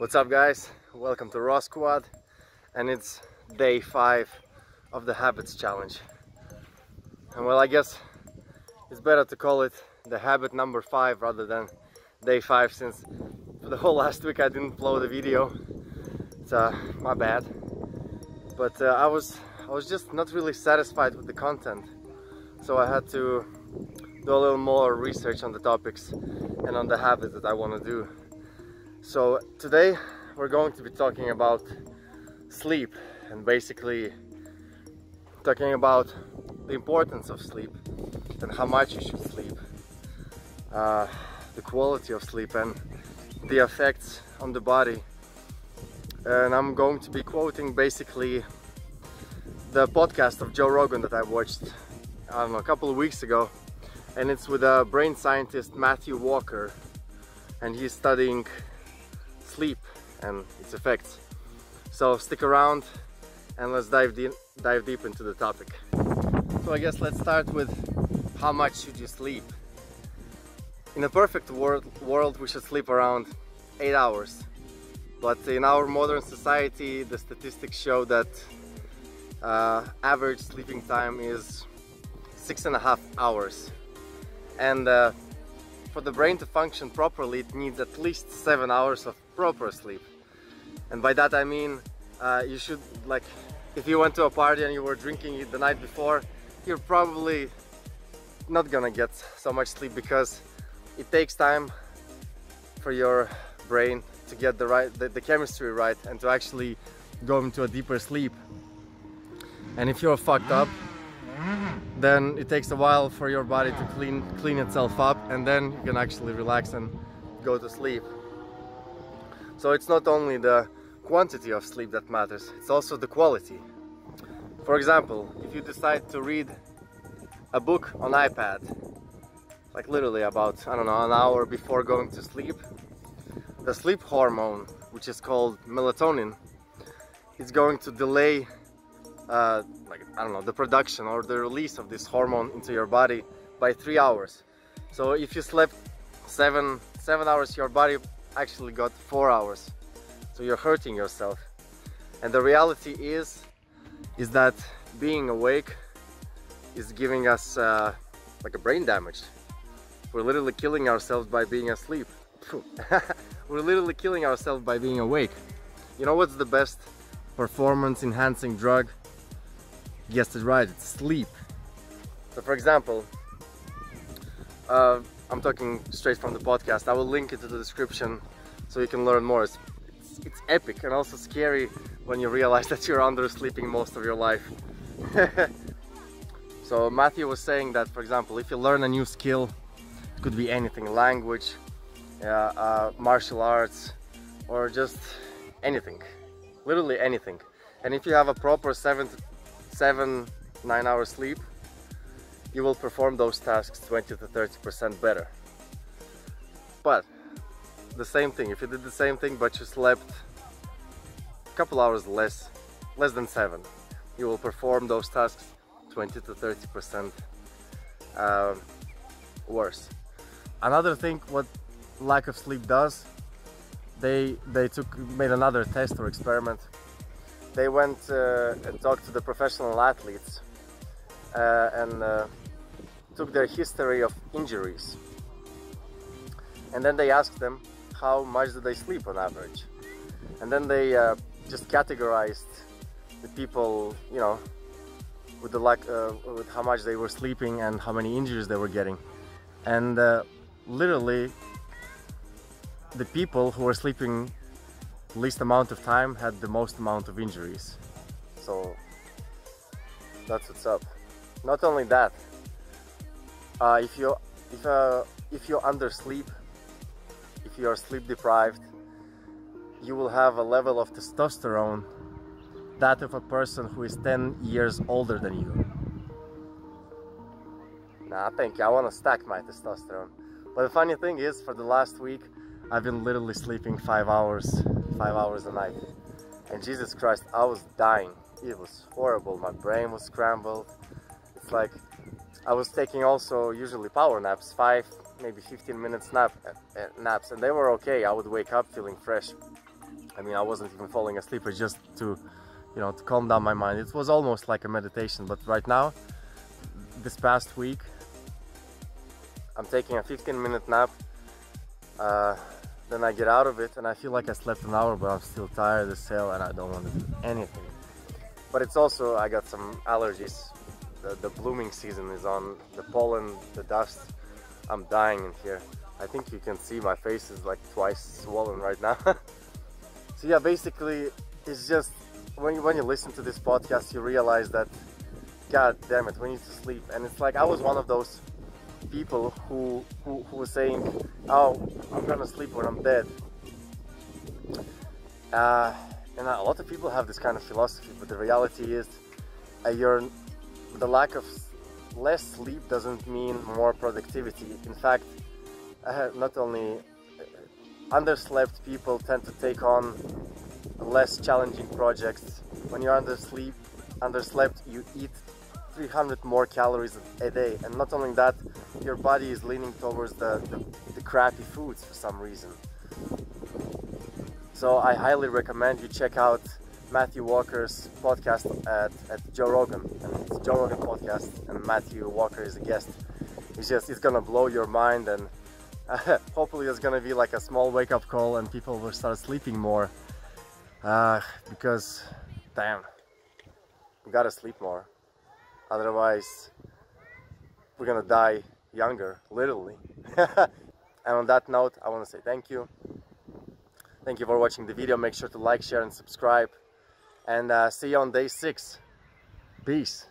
What's up, guys? Welcome to Raw Squad, and it's day 5 of the habits challenge. And well, I guess it's better to call it the habit number 5 rather than day 5, since for the whole last week I didn't upload a video. It's my bad. But I was just not really satisfied with the content, so I had to do a little more research on the topics and on the habits that I want to do. So today we're going to be talking about sleep, and basically talking about the importance of sleep and how much you should sleep, the quality of sleep and the effects on the body. And I'm going to be quoting basically the podcast of Joe Rogan that I watched, I don't know, a couple of weeks ago, and it's with a brain scientist, Matthew Walker, and he's studying sleep and its effects. So stick around and let's dive deep into the topic. So I guess let's start with how much should you sleep. In a perfect world we should sleep around 8 hours, but in our modern society the statistics show that average sleeping time is 6.5 hours, and for the brain to function properly it needs at least 7 hours of proper sleep. And by that I mean you should, like, if you went to a party and you were drinking it the night before, you're probably not gonna get so much sleep, because it takes time for your brain to get the chemistry right and to actually go into a deeper sleep. And if you're fucked up, then it takes a while for your body to clean itself up, and then you can actually relax and go to sleep. So it's not only the quantity of sleep that matters, it's also the quality. For example, if you decide to read a book on iPad, like literally about, I don't know, an hour before going to sleep, the sleep hormone, which is called melatonin, is going to delay the production or the release of this hormone into your body by 3 hours. So if you slept 7 hours, your body actually got 4 hours. So you're hurting yourself. And the reality is that being awake is giving us like a brain damage. We're literally killing ourselves by being asleep. We're literally killing ourselves by being awake. You know what's the best performance enhancing drug? Guessed it right, it's sleep. So for example, I'm talking straight from the podcast. I will link it to the description so you can learn more. It's epic and also scary when you realize that you're undersleeping most of your life. So Matthew was saying that, for example, if you learn a new skill, it could be anything, language, martial arts, or just anything, literally anything. And if you have a proper 9 hours sleep, you will perform those tasks 20 to 30% better. But the same thing, if you did the same thing but you slept a couple hours less than 7, you will perform those tasks 20 to 30% worse. Another thing what lack of sleep does, they made another test or experiment. They went and talked to the professional athletes and took their history of injuries, and then they asked them how much do they sleep on average, and then they just categorized the people, you know, with with how much they were sleeping and how many injuries they were getting. And literally the people who were sleeping least amount of time had the most amount of injuries. So that's what's up. Not only that, if you undersleep, if you are sleep deprived, you will have a level of testosterone that of a person who is 10 years older than you. Nah, thank you, I want to stack my testosterone. But the funny thing is, for the last week I've been literally sleeping 5 hours a night, and Jesus Christ, I was dying. It was horrible. My brain was scrambled. It's like I was taking also usually power naps, 5 maybe 15 minutes naps, and they were okay. I would wake up feeling fresh. I mean, I wasn't even falling asleep, it's just to, you know, to calm down my mind. It was almost like a meditation. But right now, this past week, I'm taking a 15-minute nap, then I get out of it and I feel like I slept an hour, but I'm still tired as hell and I don't want to do anything. But it's also, I got some allergies. The blooming season is on, the pollen, the dust. I'm dying in here. I think you can see my face is like twice swollen right now. So yeah, basically, it's just, when you listen to this podcast, you realize that, god damn it, we need to sleep. And it's like, I was one of those people who was saying, oh, I'm gonna sleep when I'm dead. And a lot of people have this kind of philosophy, but the reality is, the lack of less sleep doesn't mean more productivity. In fact, not only underslept people tend to take on less challenging projects. When you're underslept, you eat 300 more calories a day, and not only that, your body is leaning towards the crappy foods for some reason. So I highly recommend you check out Matthew Walker's podcast at Joe Rogan. And it's Joe Rogan podcast, and Matthew Walker is a guest. It's gonna blow your mind, and hopefully there's gonna be like a small wake-up call and people will start sleeping more. Because, damn, we gotta sleep more. Otherwise, we're gonna die younger, literally. And on that note, I want to say thank you. Thank you for watching the video. Make sure to like, share, and subscribe. And see you on day 6. Peace.